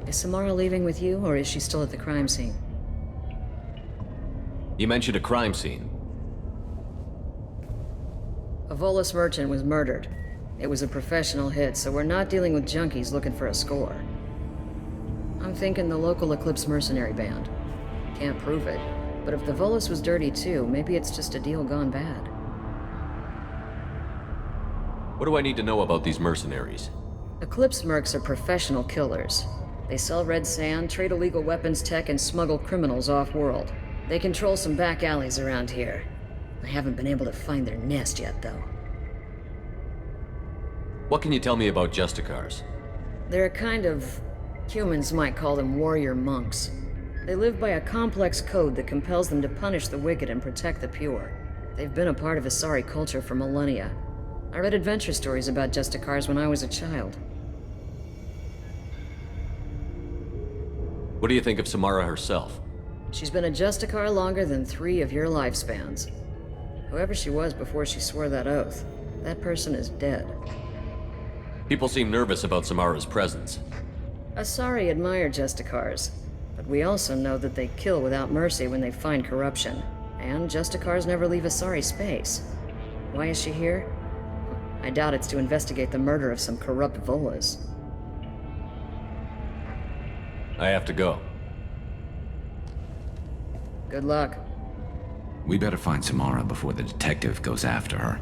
Is Samara leaving with you, or is she still at the crime scene? You mentioned a crime scene. A Volus merchant was murdered. It was a professional hit, so we're not dealing with junkies looking for a score. I'm thinking the local Eclipse mercenary band. Can't prove it, but if the Volus was dirty too, maybe it's just a deal gone bad. What do I need to know about these mercenaries? Eclipse mercs are professional killers. They sell red sand, trade illegal weapons tech, and smuggle criminals off-world. They control some back alleys around here. I haven't been able to find their nest yet, though. What can you tell me about Justicars? They're a kind of... humans might call them warrior monks. They live by a complex code that compels them to punish the wicked and protect the pure. They've been a part of Asari culture for millennia. I read adventure stories about Justicars when I was a child. What do you think of Samara herself? She's been a Justicar longer than 3 of your lifespans. Whoever she was before she swore that oath, that person is dead. People seem nervous about Samara's presence. Asari admire Justicars, but we also know that they kill without mercy when they find corruption. And Justicars never leave Asari space. Why is she here? I doubt it's to investigate the murder of some corrupt Volas. I have to go. Good luck. We better find Samara before the detective goes after her.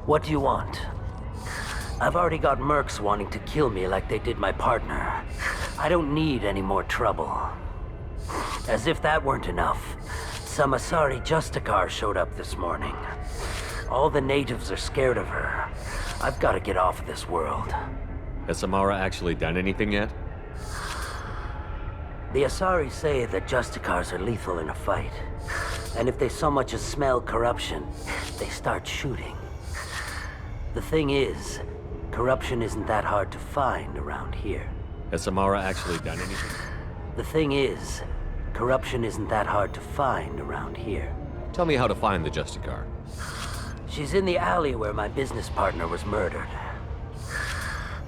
What do you want? I've already got mercs wanting to kill me like they did my partner. I don't need any more trouble. As if that weren't enough, some Asari Justicar showed up this morning. All the natives are scared of her. I've got to get off of this world. Has Samara actually done anything yet? The Asari say that Justicars are lethal in a fight. And if they so much as smell corruption, they start shooting. The thing is, corruption isn't that hard to find around here. Has Samara actually done anything? The thing is, corruption isn't that hard to find around here. Tell me how to find the Justicar. She's in the alley where my business partner was murdered.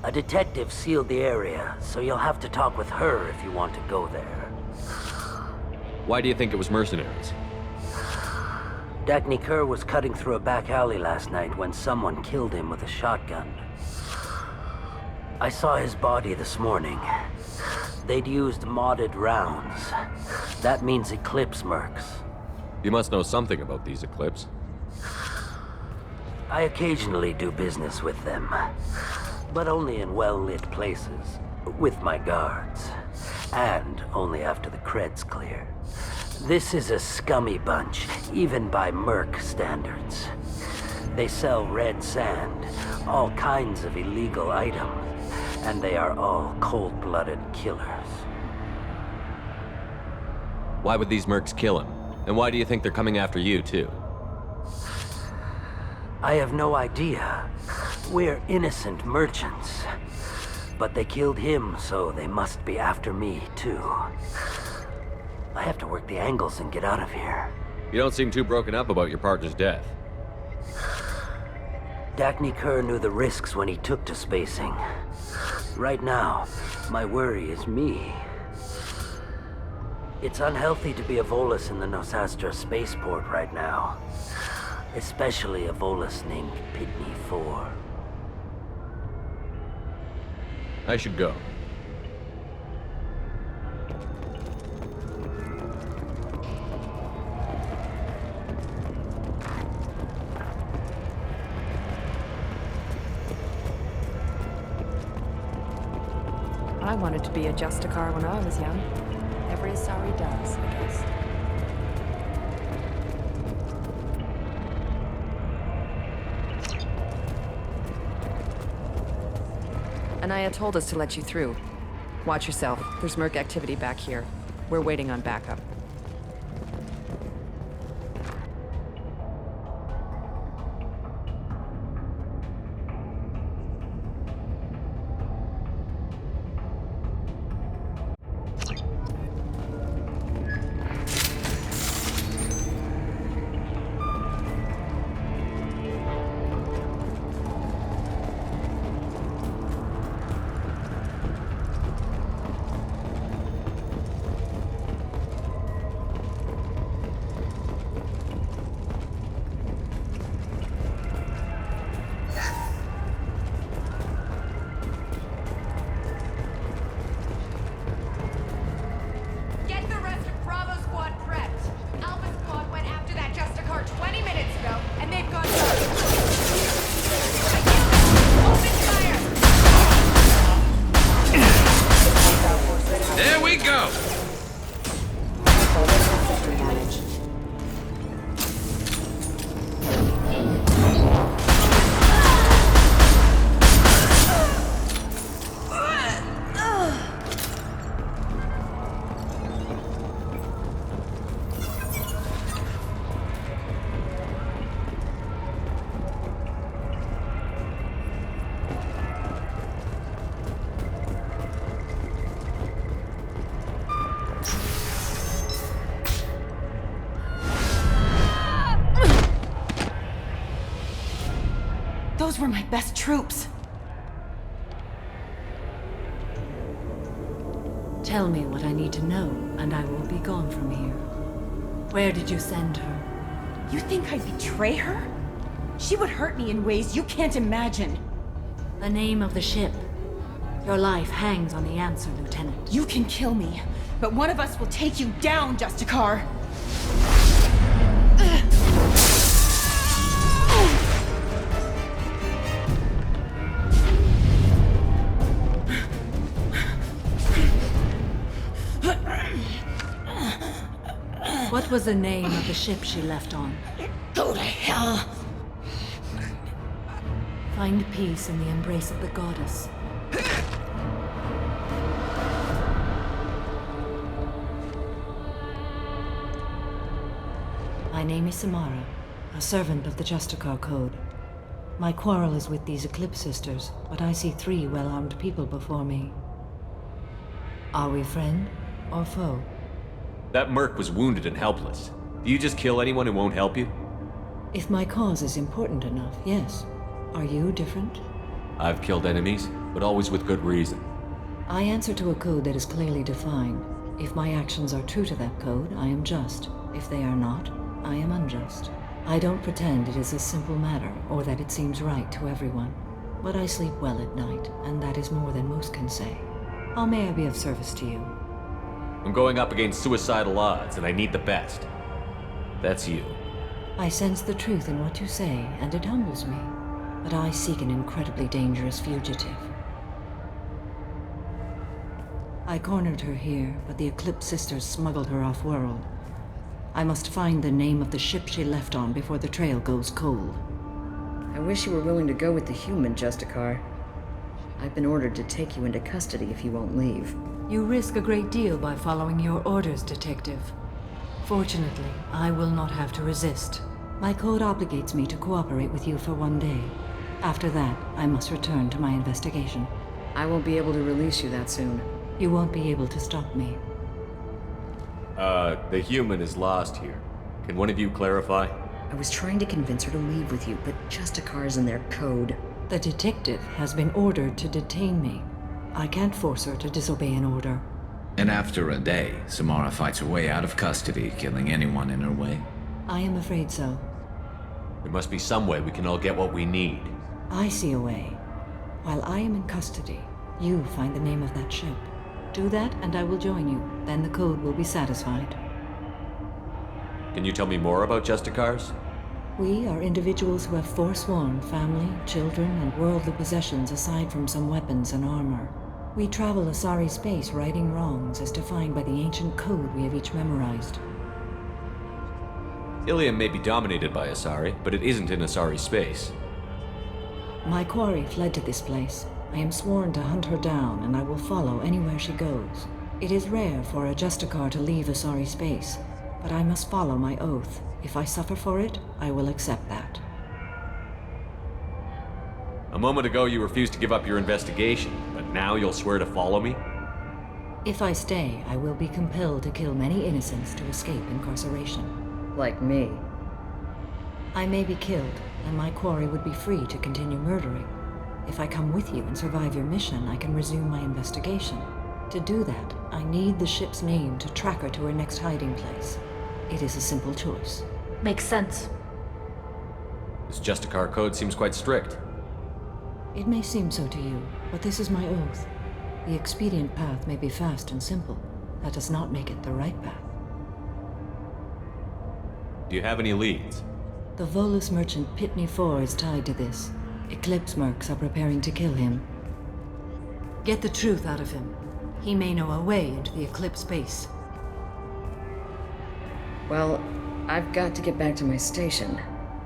A detective sealed the area, so you'll have to talk with her if you want to go there. Why do you think it was mercenaries? Dagny Kerr was cutting through a back alley last night when someone killed him with a shotgun. I saw his body this morning. They'd used modded rounds. That means Eclipse mercs. You must know something about these Eclipse. I occasionally do business with them, but only in well-lit places, with my guards, and only after the cred's clear. This is a scummy bunch, even by merc standards. They sell red sand, all kinds of illegal items, and they are all cold-blooded killers. Why would these mercs kill him? And why do you think they're coming after you, too? I have no idea. We're innocent merchants. But they killed him, so they must be after me, too. I have to work the angles and get out of here. You don't seem too broken up about your partner's death. Dagny Kerr knew the risks when he took to spacing. Right now, my worry is me. It's unhealthy to be a Volus in the Nosastra spaceport right now. Especially a Volus named Pitney 4. I should go. I wanted to be a Justicar when I was young. Every Asari does, I guess. Anaya told us to let you through. Watch yourself. There's Merc activity back here. We're waiting on backup. There we go! Those were my best troops. Tell me what I need to know, and I will be gone from here. Where did you send her? You think I'd betray her? She would hurt me in ways you can't imagine. The name of the ship. Your life hangs on the answer, Lieutenant. You can kill me, but one of us will take you down, Justicar. What was the name of the ship she left on? Go to hell! Find peace in the embrace of the goddess. My name is Samara, a servant of the Justicar Code. My quarrel is with these Eclipse Sisters, but I see 3 well-armed people before me. Are we friend or foe? That merc was wounded and helpless. Do you just kill anyone who won't help you? If my cause is important enough, yes. Are you different? I've killed enemies, but always with good reason. I answer to a code that is clearly defined. If my actions are true to that code, I am just. If they are not, I am unjust. I don't pretend it is a simple matter, or that it seems right to everyone. But I sleep well at night, and that is more than most can say. How may I be of service to you? I'm going up against suicidal odds, and I need the best. That's you. I sense the truth in what you say, and it humbles me. But I seek an incredibly dangerous fugitive. I cornered her here, but the Eclipse Sisters smuggled her off-world. I must find the name of the ship she left on before the trail goes cold. I wish you were willing to go with the human, Justicar. I've been ordered to take you into custody if you won't leave. You risk a great deal by following your orders, Detective. Fortunately, I will not have to resist. My code obligates me to cooperate with you for 1 day. After that, I must return to my investigation. I won't be able to release you that soon. You won't be able to stop me. The human is lost here. Can one of you clarify? I was trying to convince her to leave with you, but Justicar's in their code. The detective has been ordered to detain me. I can't force her to disobey an order. And after a day, Samara fights her way out of custody, killing anyone in her way. I am afraid so. There must be some way we can all get what we need. I see a way. While I am in custody, you find the name of that ship. Do that, and I will join you. Then the code will be satisfied. Can you tell me more about Justicars? We are individuals who have forsworn family, children, and worldly possessions aside from some weapons and armor. We travel Asari space righting wrongs as defined by the ancient code we have each memorized. Ilium may be dominated by Asari, but it isn't in Asari space. My quarry fled to this place. I am sworn to hunt her down, and I will follow anywhere she goes. It is rare for a Justicar to leave Asari space, but I must follow my oath. If I suffer for it, I will accept that. A moment ago you refused to give up your investigation, but now you'll swear to follow me? If I stay, I will be compelled to kill many innocents to escape incarceration. Like me. I may be killed, and my quarry would be free to continue murdering. If I come with you and survive your mission, I can resume my investigation. To do that, I need the ship's name to track her to her next hiding place. It is a simple choice. Makes sense. This Justicar code seems quite strict. It may seem so to you, but this is my oath. The expedient path may be fast and simple. That does not make it the right path. Do you have any leads? The Volus merchant Pitney IV is tied to this. Eclipse mercs are preparing to kill him. Get the truth out of him. He may know a way into the Eclipse base. Well, I've got to get back to my station.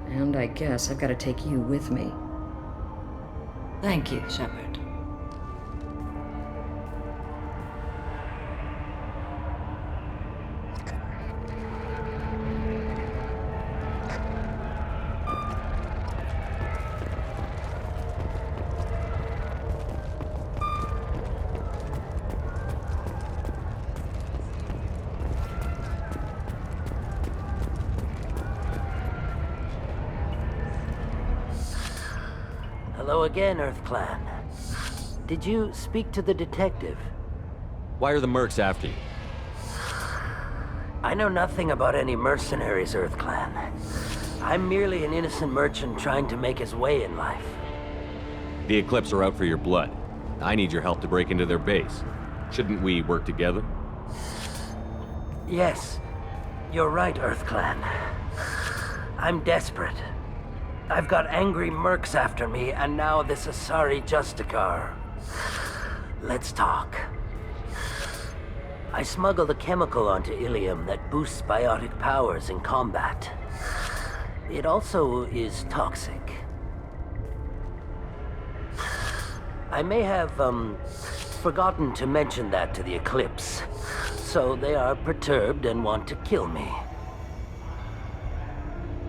And I guess I've got to take you with me. Thank you, Shepard. Hello again, Earth Clan. Did you speak to the detective? Why are the mercs after you? I know nothing about any mercenaries, Earth Clan. I'm merely an innocent merchant trying to make his way in life. The Eclipse are out for your blood. I need your help to break into their base. Shouldn't we work together? Yes, you're right, Earth Clan. I'm desperate. I've got angry mercs after me, and now this Asari Justicar. Let's talk. I smuggled a chemical onto Ilium that boosts biotic powers in combat. It also is toxic. I may have, forgotten to mention that to the Eclipse, so they are perturbed and want to kill me.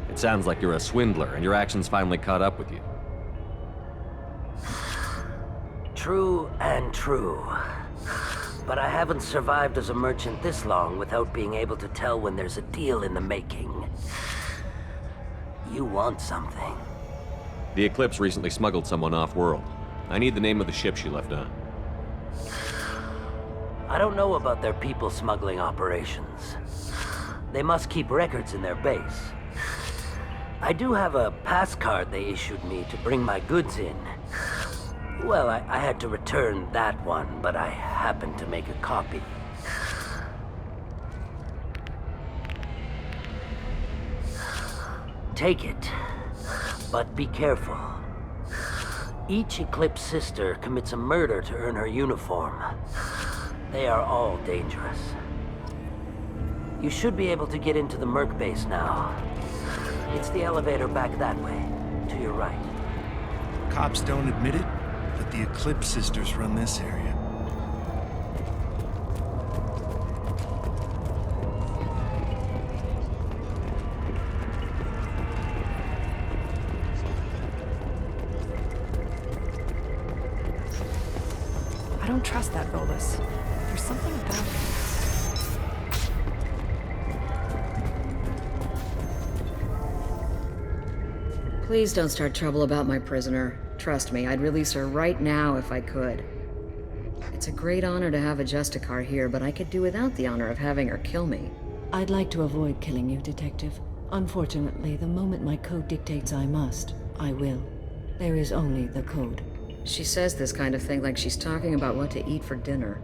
It sounds like you're a swindler, and your actions finally caught up with you. True and true. But I haven't survived as a merchant this long without being able to tell when there's a deal in the making. You want something. The Eclipse recently smuggled someone off-world. I need the name of the ship she left on. I don't know about their people smuggling operations. They must keep records in their base. I do have a pass card they issued me to bring my goods in. Well, I had to return that one, but I happened to make a copy. Take it, but be careful. Each Eclipse sister commits a murder to earn her uniform. They are all dangerous. You should be able to get into the Merc base now. It's the elevator back that way, to your right. Cops don't admit it, but the Eclipse sisters run this area. I don't trust that Volus. There's something about him. Please don't start trouble about my prisoner. Trust me, I'd release her right now if I could. It's a great honor to have a Justicar here, but I could do without the honor of having her kill me. I'd like to avoid killing you, Detective. Unfortunately, the moment my code dictates I must, I will. There is only the code. She says this kind of thing like she's talking about what to eat for dinner.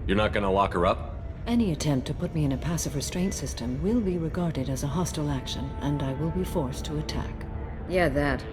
You're not gonna lock her up? Any attempt to put me in a passive restraint system will be regarded as a hostile action, and I will be forced to attack. Yeah, that.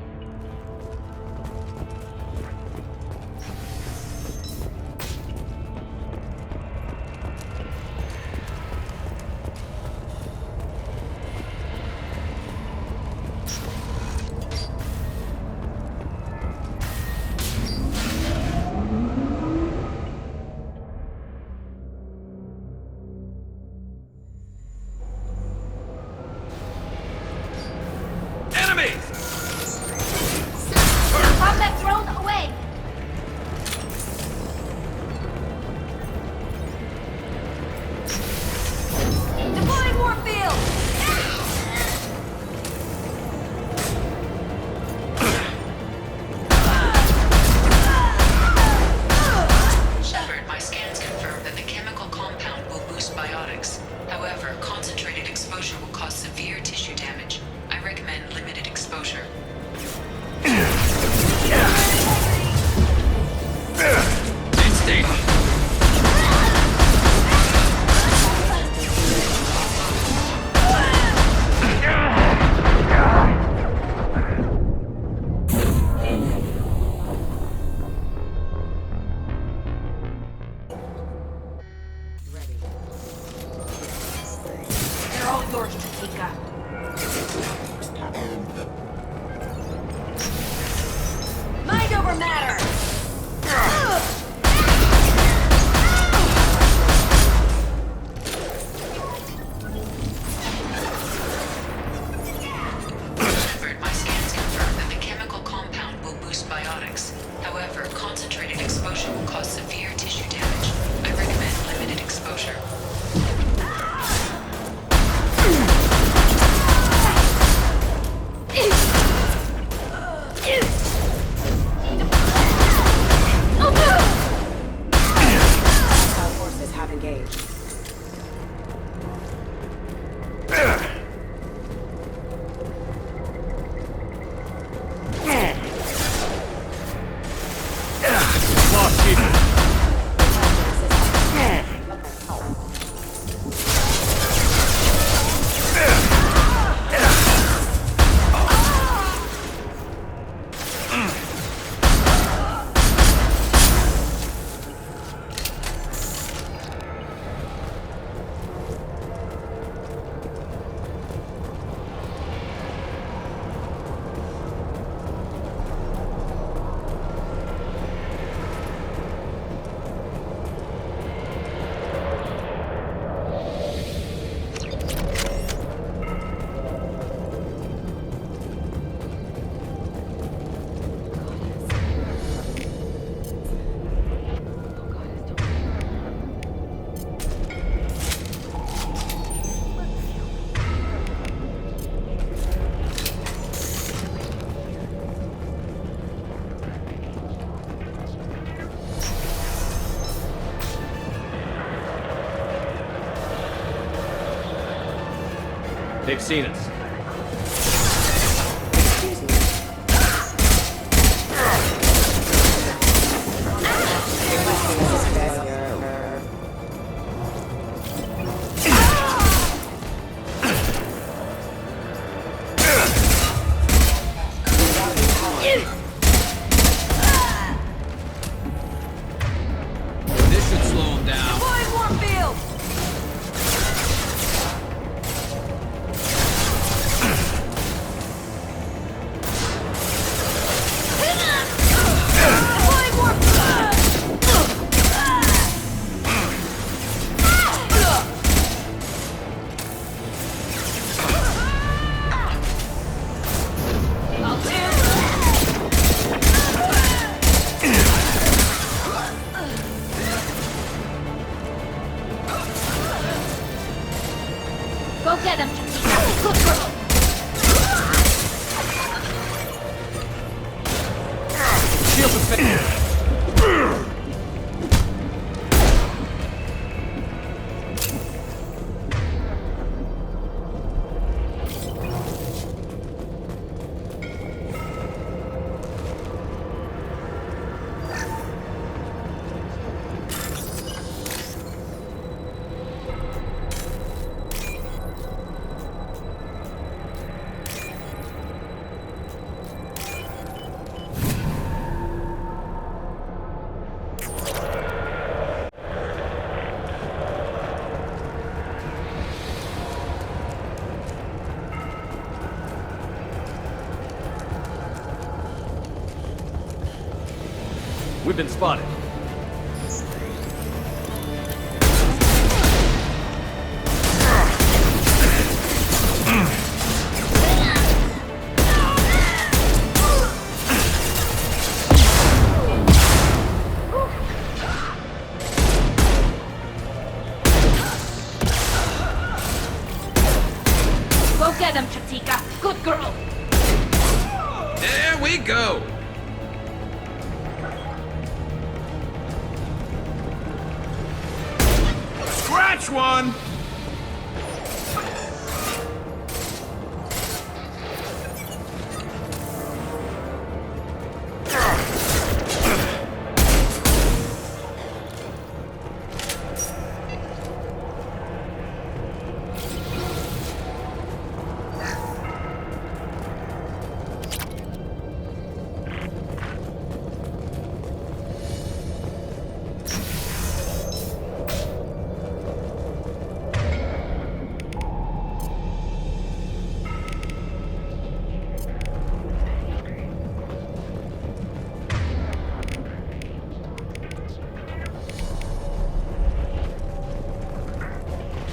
They've seen us. This should slow him down. Go get him, Chiquita. Good girl. Shield the face. We've been spotted. Go get him, Chiquita. Good girl. There we go. Scratch one.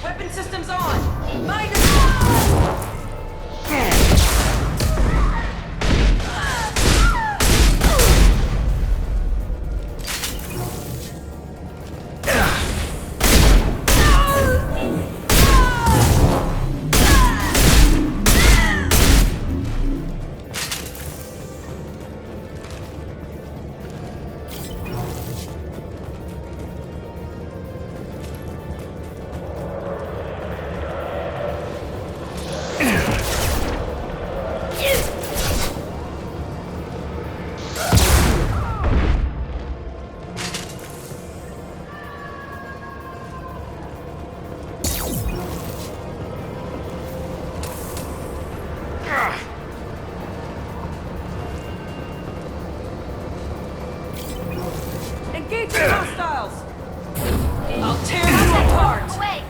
Weapon systems on! Mind engage the hostiles! I'll tear you apart! Away.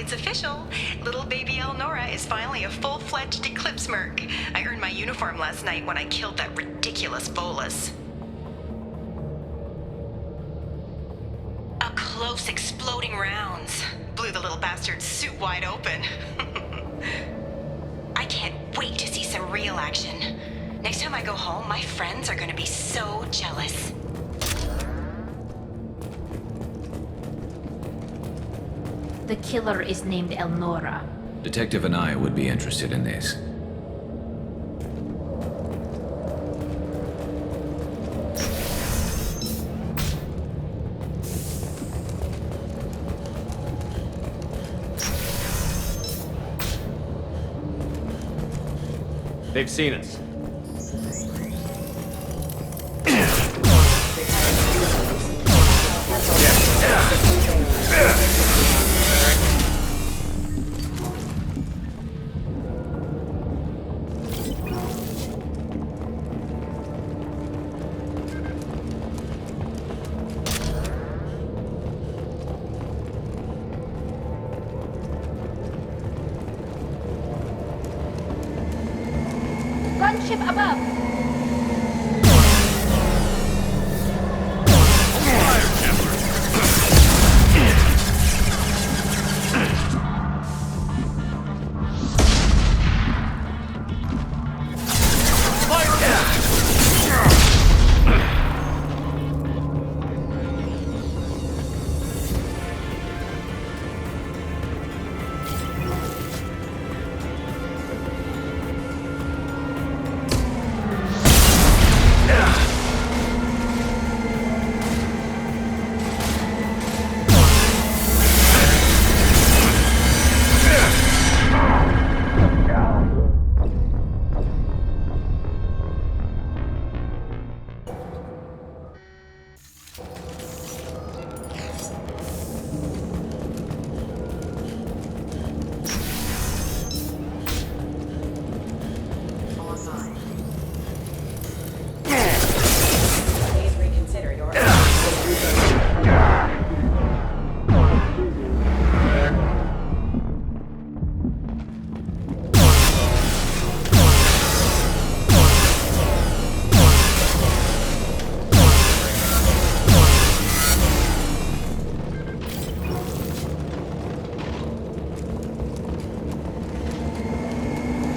it's official. Little baby Elnora is finally a full-fledged Eclipse merc. I earned my uniform last night when I killed that ridiculous bolus. Up close, exploding rounds. Blew the little bastard's suit wide open. I can't wait to see some real action. Next time I go home, my friends are gonna be so jealous. The killer is named Elnora. Detective and I would be interested in this. They've seen us. Gunship above!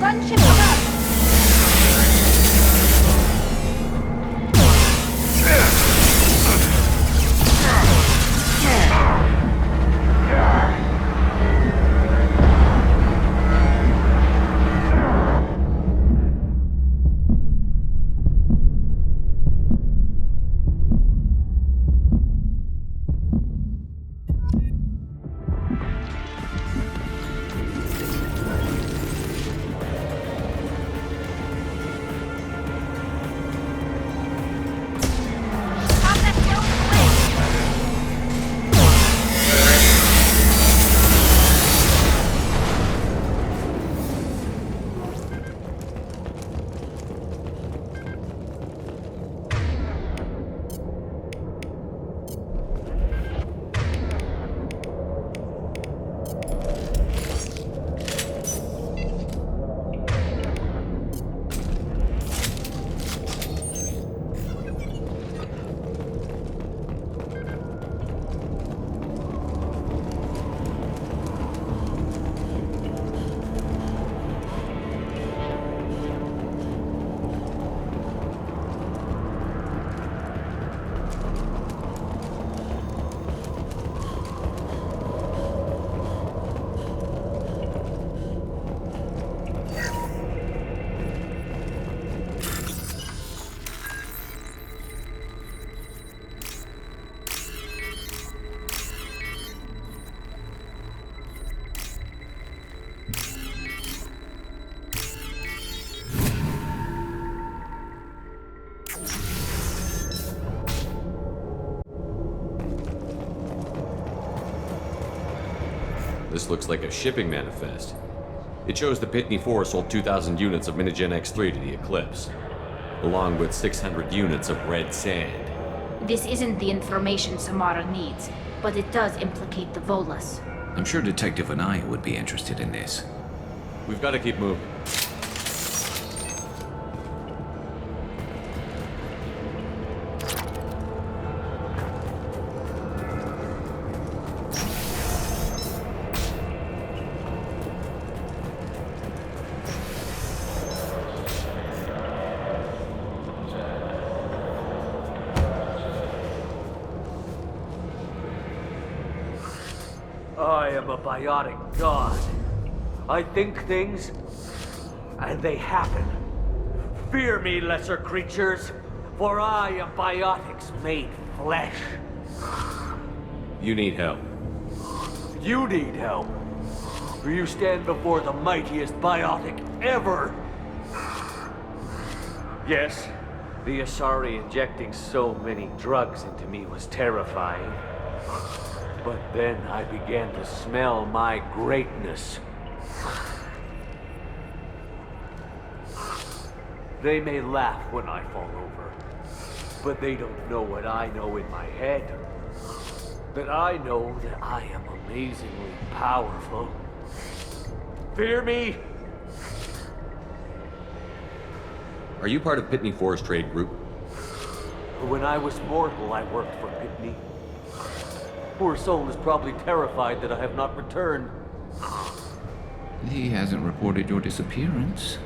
Gunship above! This looks like a shipping manifest. It shows the Pitney 4 sold 2,000 units of Minigen X3 to the Eclipse, along with 600 units of red sand. This isn't the information Samara needs, but it does implicate the Volus. I'm sure Detective Anaya would be interested in this. We've got to keep moving. I am a biotic god. I think things, and they happen. Fear me, lesser creatures, for I am biotics made flesh. You need help. You need help, for you stand before the mightiest biotic ever. Yes, the Asari injecting so many drugs into me was terrifying. But then I began to smell my greatness. They may laugh when I fall over, but they don't know what I know in my head. That I know that I am amazingly powerful. Fear me? Are you part of Pitney Four's trade group? When I was mortal, I worked for Pitney. Poor soul is probably terrified that I have not returned. He hasn't reported your disappearance.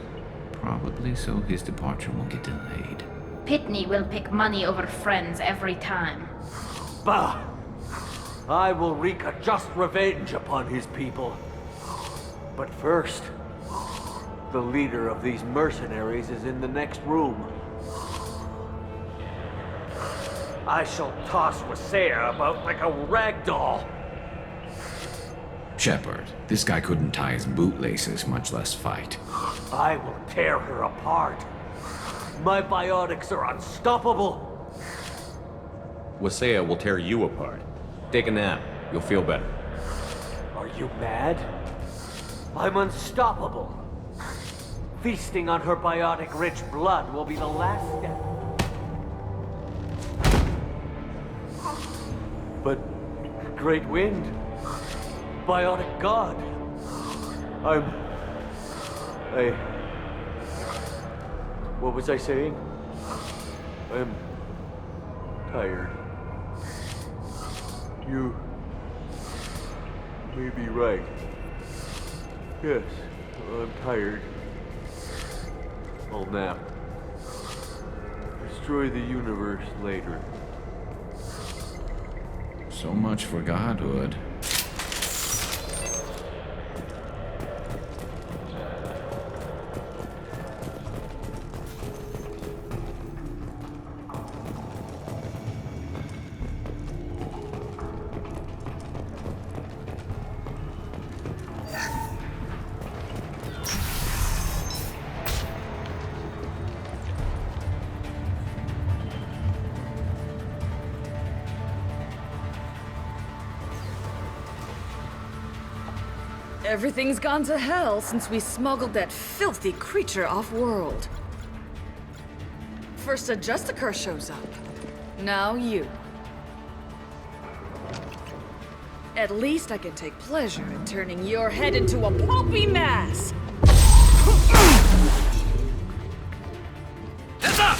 Probably so his departure won't get delayed. Pitney will pick money over friends every time. Bah! I will wreak a just revenge upon his people. But first, the leader of these mercenaries is in the next room. I shall toss Wasea about like a rag doll. Shepard, this guy couldn't tie his bootlaces, much less fight. I will tear her apart. My biotics are unstoppable. Wasea will tear you apart. Take a nap. You'll feel better. Are you mad? I'm unstoppable. Feasting on her biotic-rich blood will be the last step. But, Great Wind, biotic god, what was I saying? I'm tired. You may be right. Yes, I'm tired. I'll nap. Destroy the universe later. So much for godhood. Everything's gone to hell since we smuggled that filthy creature off-world. First a Justicar shows up. Now you. At least I can take pleasure in turning your head into a pulpy mass! Heads up!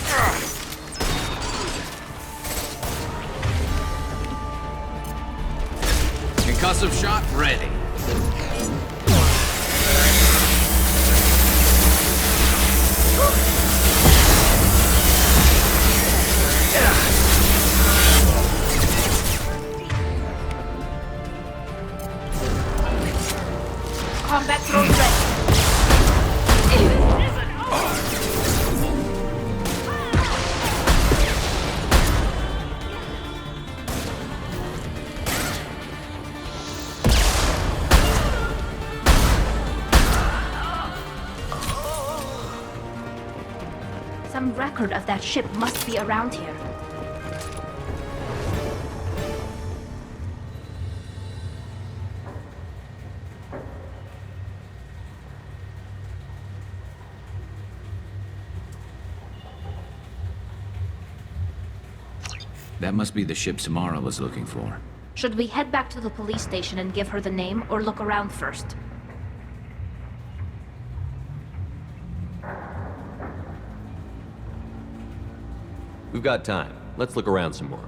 Concussive shot ready. Combat drone ready. Some record of that ship must be around here. That must be the ship Samara was looking for. Should we head back to the police station and give her the name, or look around first? We've got time. Let's look around some more.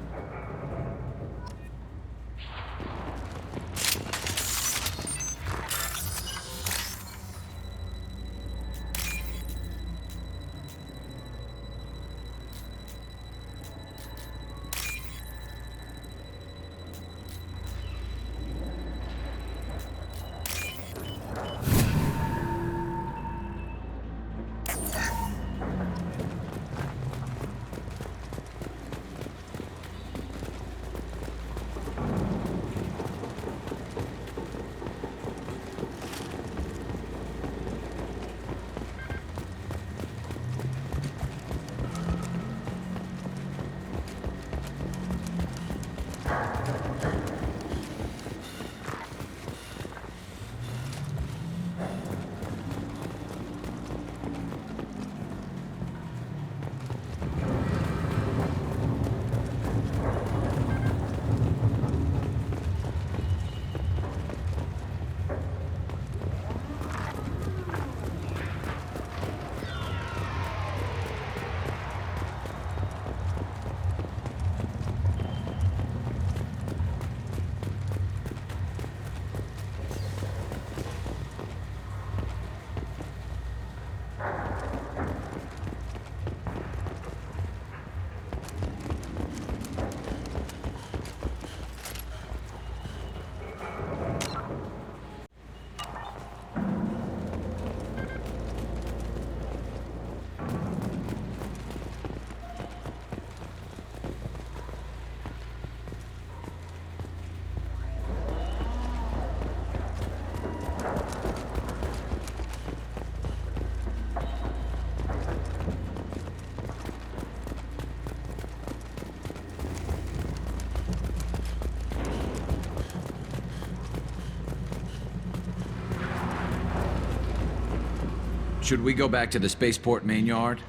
Should we go back to the spaceport main yard?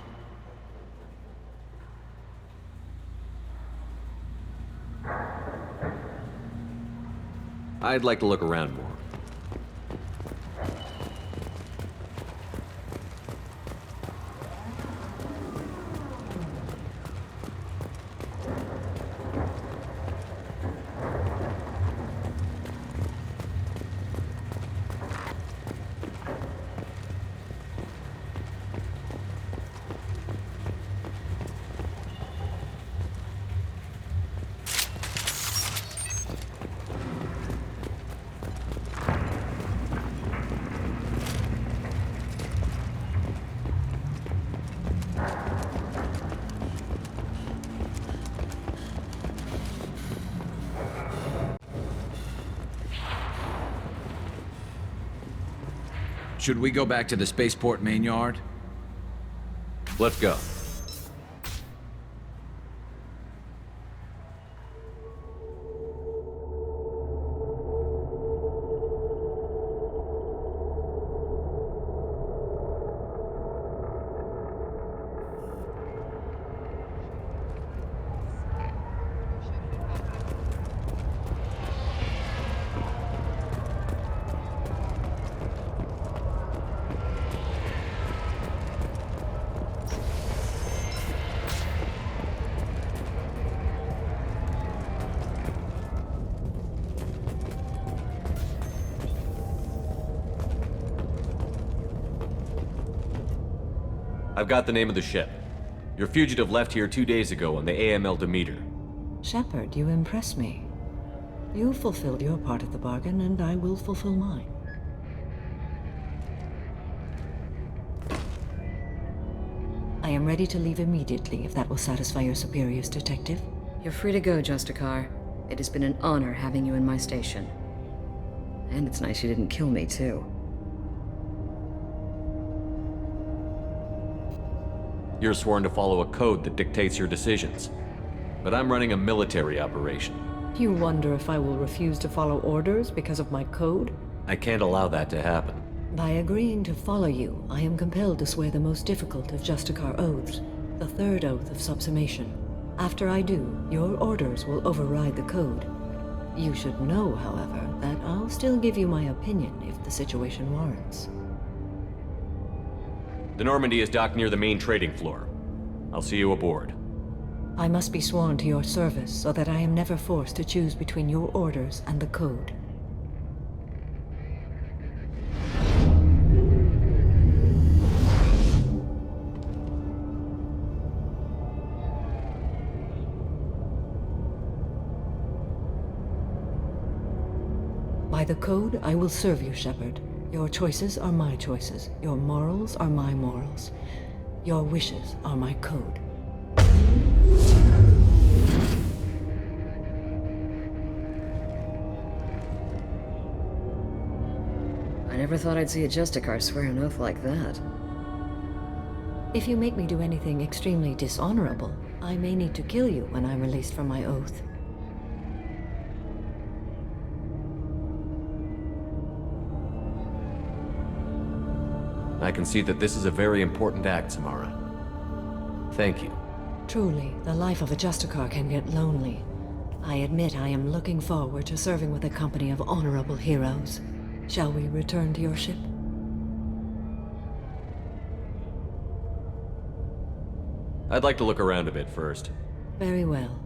I'd like to look around more. Should we go back to the spaceport main yard? Let's go. I've got the name of the ship. Your fugitive left here 2 days ago on the AML Demeter. Shepard, you impress me. You fulfilled your part of the bargain, and I will fulfill mine. I am ready to leave immediately, if that will satisfy your superiors, Detective. You're free to go, Justicar. It has been an honor having you in my station. And it's nice you didn't kill me, too. You're sworn to follow a code that dictates your decisions. But I'm running a military operation. You wonder if I will refuse to follow orders because of my code? I can't allow that to happen. By agreeing to follow you, I am compelled to swear the most difficult of Justicar oaths, the third oath of subsumation. After I do, your orders will override the code. You should know, however, that I'll still give you my opinion if the situation warrants. The Normandy is docked near the main trading floor. I'll see you aboard. I must be sworn to your service so that I am never forced to choose between your orders and the Code. By the Code, I will serve you, Shepard. Your choices are my choices. Your morals are my morals. Your wishes are my code. I never thought I'd see a Justicar swear an oath like that. If you make me do anything extremely dishonorable, I may need to kill you when I'm released from my oath. I can see that this is a very important act, Samara. Thank you. Truly, the life of a Justicar can get lonely. I admit I am looking forward to serving with a company of honorable heroes. Shall we return to your ship? I'd like to look around a bit first. Very well.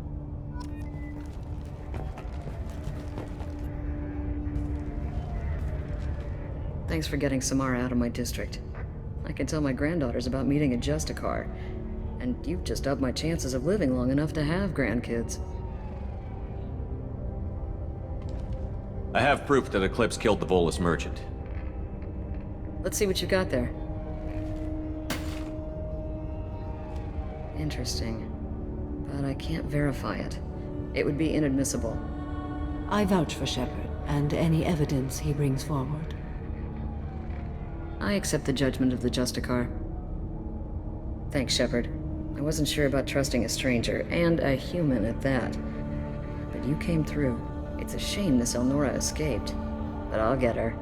Thanks for getting Samara out of my district. I can tell my granddaughters about meeting a Justicar, and you've just upped my chances of living long enough to have grandkids. I have proof that Eclipse killed the Volus merchant. Let's see what you got there. Interesting. But I can't verify it. It would be inadmissible. I vouch for Shepard, and any evidence he brings forward. I accept the judgment of the Justicar. Thanks, Shepard. I wasn't sure about trusting a stranger, and a human at that. But you came through. It's a shame this Elnora escaped. But I'll get her.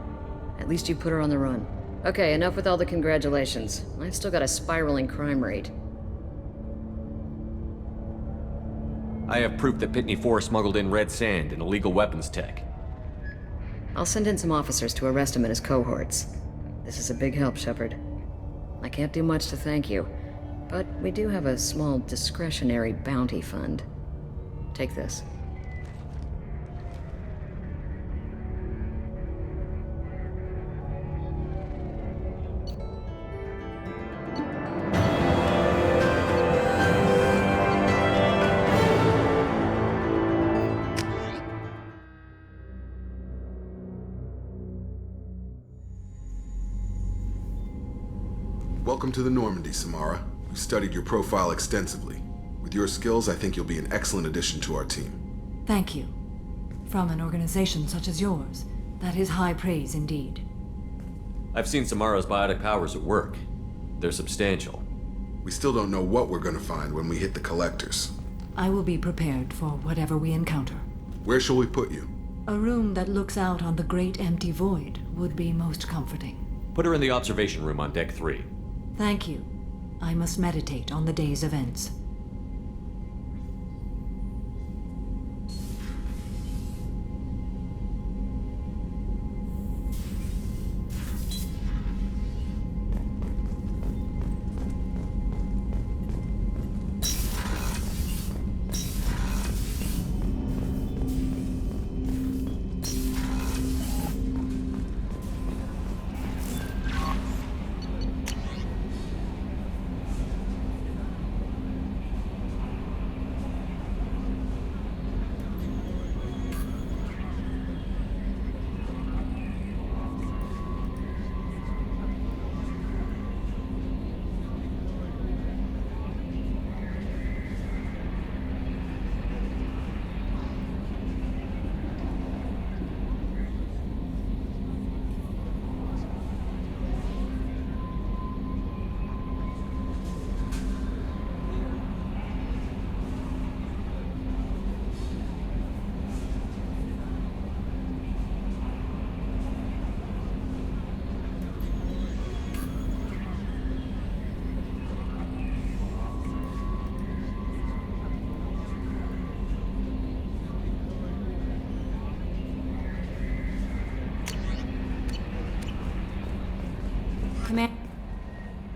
At least you put her on the run. Okay, enough with all the congratulations. I've still got a spiraling crime rate. I have proof that Pitney 4 smuggled in red sand and illegal weapons tech. I'll send in some officers to arrest him and his cohorts. This is a big help, Shepard. I can't do much to thank you, but we do have a small discretionary bounty fund. Take this. Welcome to the Normandy, Samara. We've studied your profile extensively. With your skills, I think you'll be an excellent addition to our team. Thank you. From an organization such as yours, that is high praise indeed. I've seen Samara's biotic powers at work. They're substantial. We still don't know what we're gonna find when we hit the collectors. I will be prepared for whatever we encounter. Where shall we put you? A room that looks out on the great empty void would be most comforting. Put her in the observation room on Deck 3. Thank you. I must meditate on the day's events.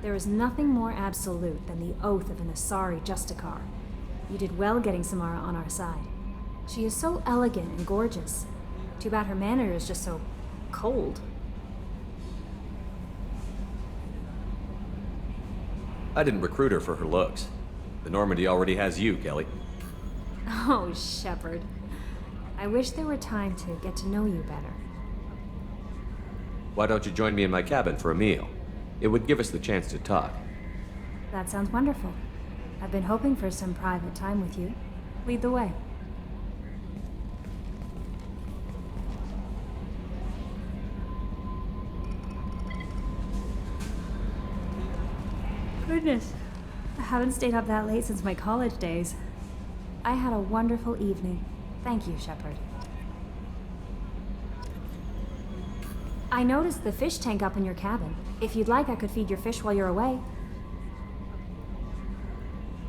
There is nothing more absolute than the oath of an Asari Justicar. You did well getting Samara on our side. She is so elegant and gorgeous. Too bad her manner is just so cold. I didn't recruit her for her looks. The Normandy already has you, Kelly. Oh, Shepard. I wish there were time to get to know you better. Why don't you join me in my cabin for a meal? It would give us the chance to talk. That sounds wonderful. I've been hoping for some private time with you. Lead the way. Goodness, I haven't stayed up that late since my college days. I had a wonderful evening. Thank you, Shepard. I noticed the fish tank up in your cabin. If you'd like, I could feed your fish while you're away.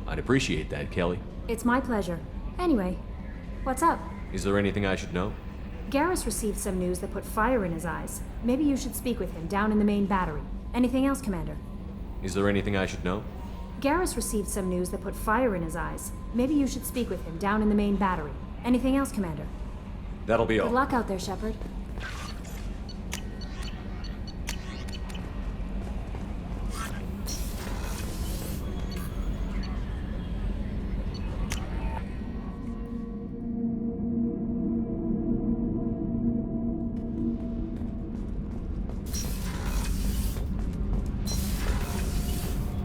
I'd appreciate that, Kelly. It's my pleasure. Anyway, what's up? Is there anything I should know? Garrus received some news that put fire in his eyes. Maybe you should speak with him down in the main battery. Anything else, Commander? Is there anything I should know? Garrus received some news that put fire in his eyes. Maybe you should speak with him down in the main battery. Anything else, Commander? That'll be all. Good luck out there, Shepard.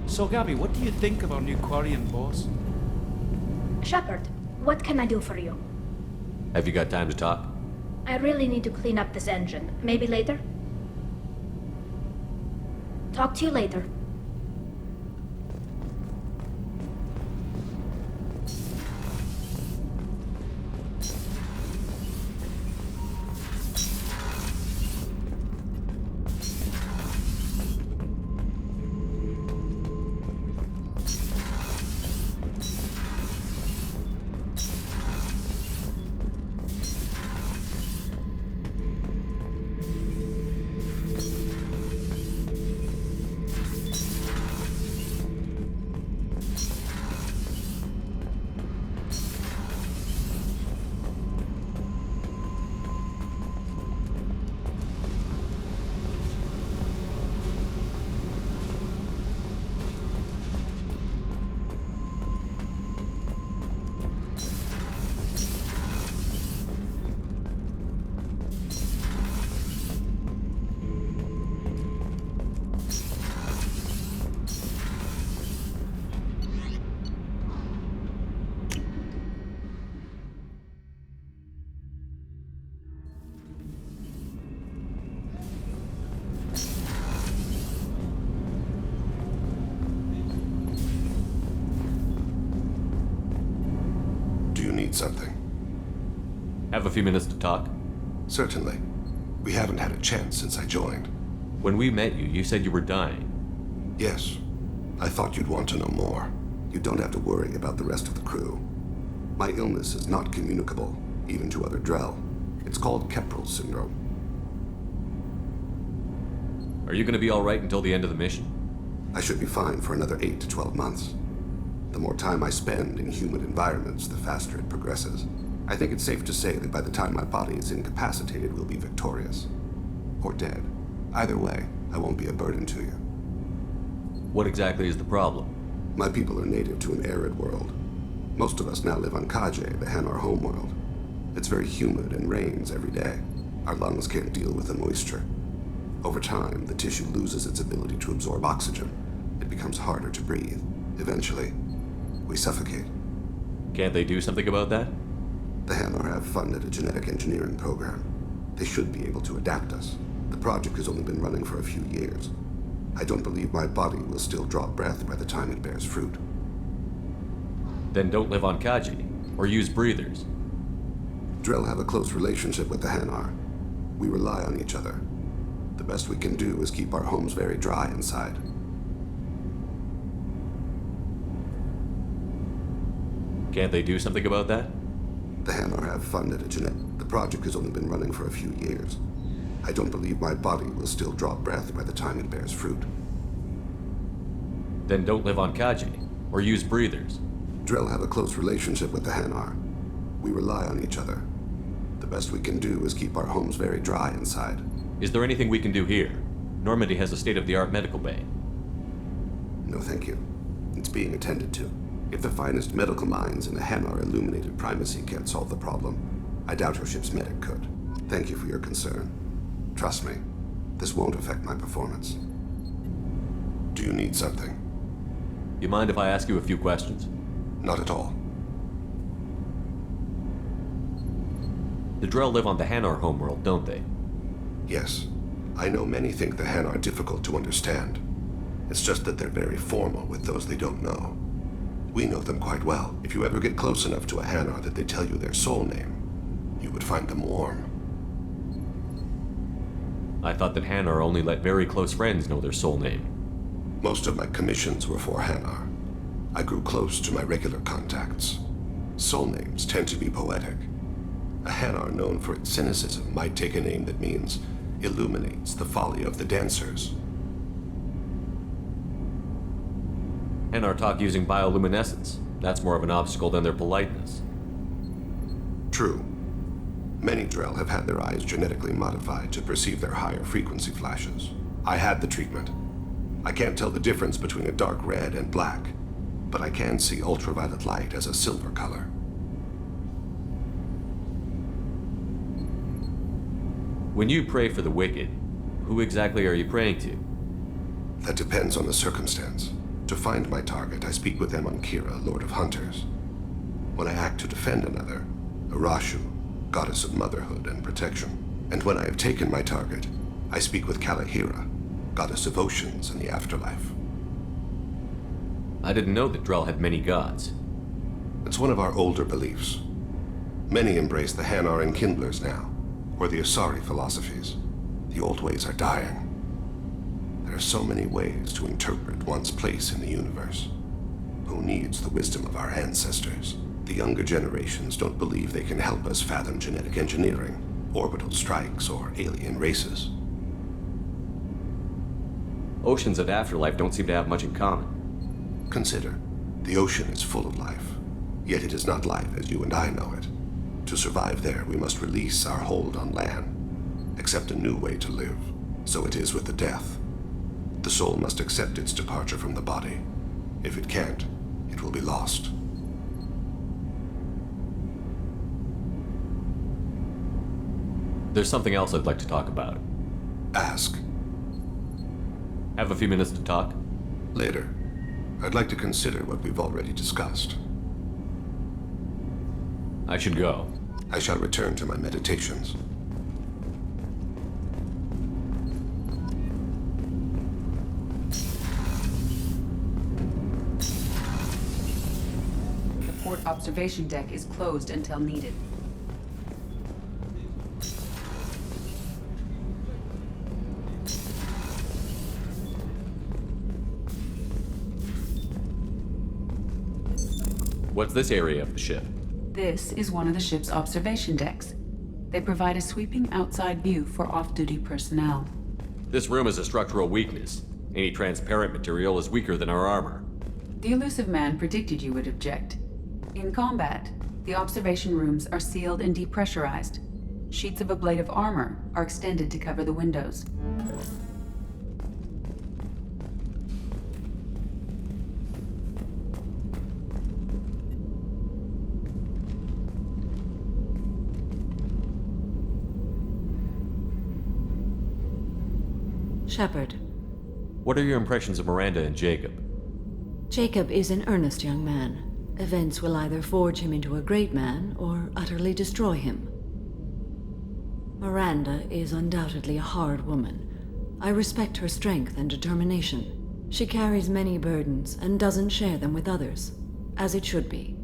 So, Gabby, what do you think of our new Quarian boss? Shepard, what can I do for you? Have you got time to talk? I really need to clean up this engine. Maybe later? Talk to you later. Something. Have a few minutes to talk? Certainly. We haven't had a chance since I joined. When we met you, you said you were dying. Yes. I thought you'd want to know more. You don't have to worry about the rest of the crew. My illness is not communicable, even to other Drell. It's called Keprel syndrome. Are you going to be all right until the end of the mission? I should be fine for another 8 to 12 months. The more time I spend in humid environments, the faster it progresses. I think it's safe to say that by the time my body is incapacitated, we'll be victorious. Or dead. Either way, I won't be a burden to you. What exactly is the problem? My people are native to an arid world. Most of us now live on Kaje, the Hanar homeworld. It's very humid and rains every day. Our lungs can't deal with the moisture. Over time, the tissue loses its ability to absorb oxygen. It becomes harder to breathe. Eventually, we suffocate. Can't they do something about that? The Hanar have funded a genetic engineering program. They should be able to adapt us. The project has only been running for a few years. I don't believe my body will still draw breath by the time it bears fruit. Then don't live on Kaji, or use breathers. Drell have a close relationship with the Hanar. We rely on each other. The best we can do is keep our homes very dry inside. Can't they do something about that? The Hanar have funded a genetic... The project has only been running for a few years. I don't believe my body will still draw breath by the time it bears fruit. Then don't live on Kaji, or use breathers. Drell have a close relationship with the Hanar. We rely on each other. The best we can do is keep our homes very dry inside. Is there anything we can do here? Normandy has a state-of-the-art medical bay. No, thank you. It's being attended to. If the finest medical minds in the Hanar illuminated primacy can't solve the problem, I doubt your ship's medic could. Thank you for your concern. Trust me, this won't affect my performance. Do you need something? You mind if I ask you a few questions? Not at all. The Drell live on the Hanar homeworld, don't they? Yes. I know many think the Hanar difficult to understand. It's just that they're very formal with those they don't know. We know them quite well. If you ever get close enough to a Hanar that they tell you their soul name, you would find them warm. I thought that Hanar only let very close friends know their soul name. Most of my commissions were for Hanar. I grew close to my regular contacts. Soul names tend to be poetic. A Hanar known for its cynicism might take a name that means illuminates the folly of the dancers. Hanar talk using bioluminescence. That's more of an obstacle than their politeness. True. Many Drell have had their eyes genetically modified to perceive their higher frequency flashes. I had the treatment. I can't tell the difference between a dark red and black, but I can see ultraviolet light as a silver color. When you pray for the wicked, who exactly are you praying to? That depends on the circumstance. To find my target, I speak with them on Kira, Lord of Hunters. When I act to defend another, Arashu, goddess of motherhood and protection. And when I have taken my target, I speak with Kalahira, goddess of oceans and the afterlife. I didn't know that Drell had many gods. It's one of our older beliefs. Many embrace the Hanar and Kindlers now, or the Asari philosophies. The old ways are dying. There are so many ways to interpret one's place in the universe. Who needs the wisdom of our ancestors? The younger generations don't believe they can help us fathom genetic engineering, orbital strikes, or alien races. Oceans and afterlife don't seem to have much in common. Consider, the ocean is full of life, yet it is not life as you and I know it. To survive there, we must release our hold on land, accept a new way to live. So it is with the death. The soul must accept its departure from the body. If it can't, it will be lost. There's something else I'd like to talk about. Ask. Have a few minutes to talk? Later. I'd like to consider what we've already discussed. I should go. I shall return to my meditations. The port observation deck is closed until needed. What's this area of the ship? This is one of the ship's observation decks. They provide a sweeping outside view for off-duty personnel. This room is a structural weakness. Any transparent material is weaker than our armor. The elusive man predicted you would object. In combat, the observation rooms are sealed and depressurized. Sheets of ablative armor are extended to cover the windows. Shepard. What are your impressions of Miranda and Jacob? Jacob is an earnest young man. Events will either forge him into a great man or utterly destroy him. Miranda is undoubtedly a hard woman. I respect her strength and determination. She carries many burdens and doesn't share them with others, as it should be.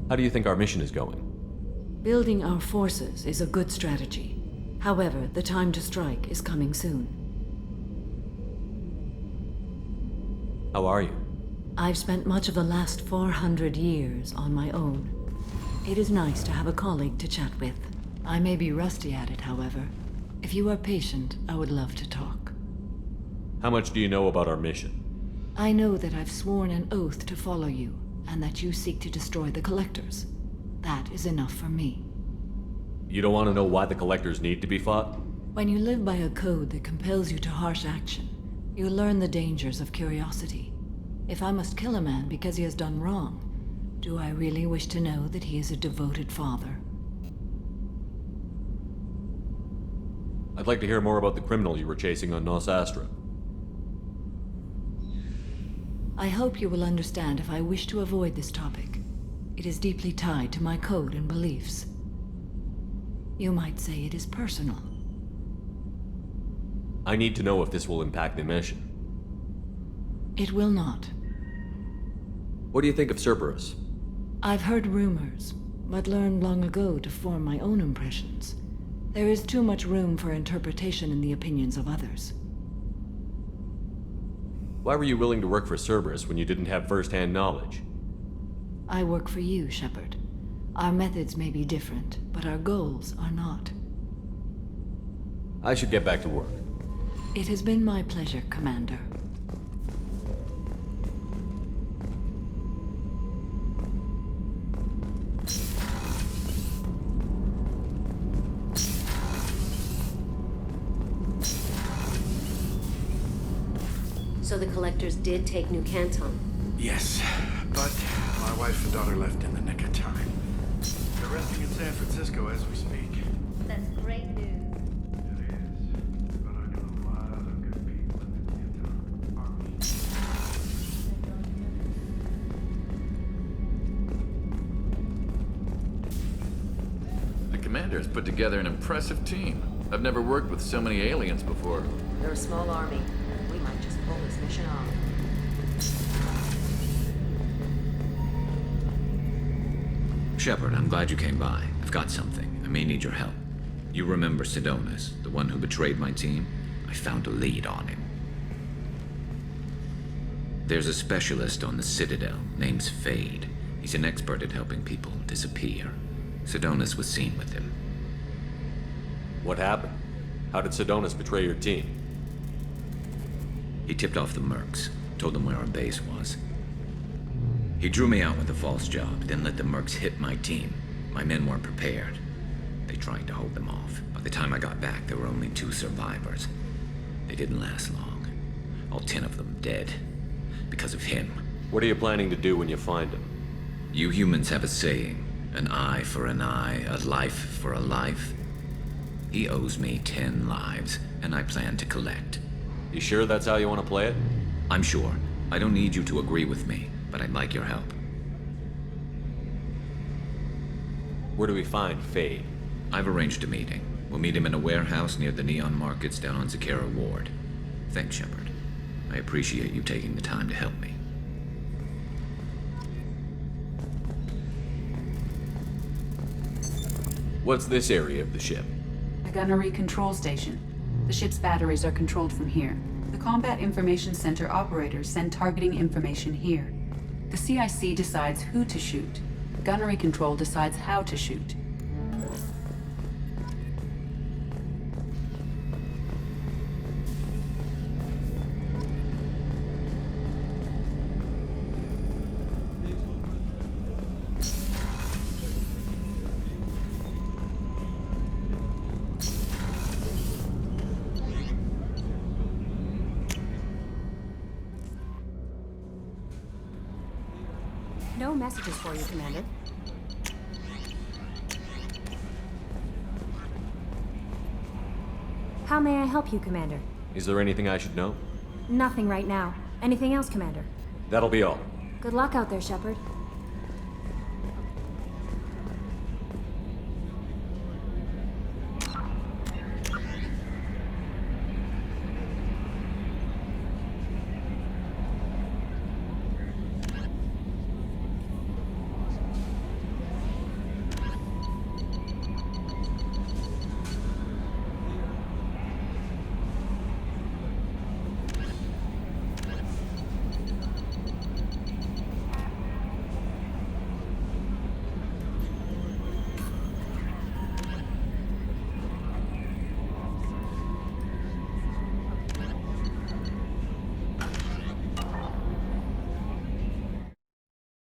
How do you think our mission is going? Building our forces is a good strategy. However, the time to strike is coming soon. How are you? I've spent much of the last 400 years on my own. It is nice to have a colleague to chat with. I may be rusty at it, however. If you are patient, I would love to talk. How much do you know about our mission? I know that I've sworn an oath to follow you, and that you seek to destroy the Collectors. That is enough for me. You don't want to know why the Collectors need to be fought? When you live by a code that compels you to harsh action, you learn the dangers of curiosity. If I must kill a man because he has done wrong, do I really wish to know that he is a devoted father? I'd like to hear more about the criminal you were chasing on Nos Astra. I hope you will understand if I wish to avoid this topic. It is deeply tied to my code and beliefs. You might say it is personal. I need to know if this will impact the mission. It will not. What do you think of Cerberus? I've heard rumors, but learned long ago to form my own impressions. There is too much room for interpretation in the opinions of others. Why were you willing to work for Cerberus when you didn't have first-hand knowledge? I work for you, Shepard. Our methods may be different, but our goals are not. I should get back to work. It has been my pleasure, Commander. So the Collectors did take New Canton? Yes, but my wife and daughter left in the nick of time. They're resting in San Francisco as we speak. That's great news. It is, but I know a lot of other good people in the Canton Army. The Commander's put together an impressive team. I've never worked with so many aliens before. They're a small army. We might just pull this mission off. Shepard, I'm glad you came by. I've got something. I may need your help. You remember Sidonus, the one who betrayed my team? I found a lead on him. There's a specialist on the Citadel, name's Fade. He's an expert at helping people disappear. Sidonus was seen with him. What happened? How did Sidonus betray your team? He tipped off the mercs, told them where our base was. He drew me out with a false job, then let the mercs hit my team. My men weren't prepared. They tried to hold them off. By the time I got back, there were only 2 survivors. They didn't last long. All 10 of them dead. Because of him. What are you planning to do when you find him? You humans have a saying, an eye for an eye, a life for a life. He owes me 10 lives, and I plan to collect. You sure that's how you want to play it? I'm sure. I don't need you to agree with me, but I'd like your help. Where do we find Fade? I've arranged a meeting. We'll meet him in a warehouse near the Neon Markets down on Zakera Ward. Thanks, Shepard. I appreciate you taking the time to help me. What's this area of the ship? The gunnery control station. The ship's batteries are controlled from here. The Combat Information Center operators send targeting information here. The CIC decides who to shoot. Gunnery control decides how to shoot. No messages for you, Commander. How may I help you, Commander? Is there anything I should know? Nothing right now. Anything else, Commander? That'll be all. Good luck out there, Shepard.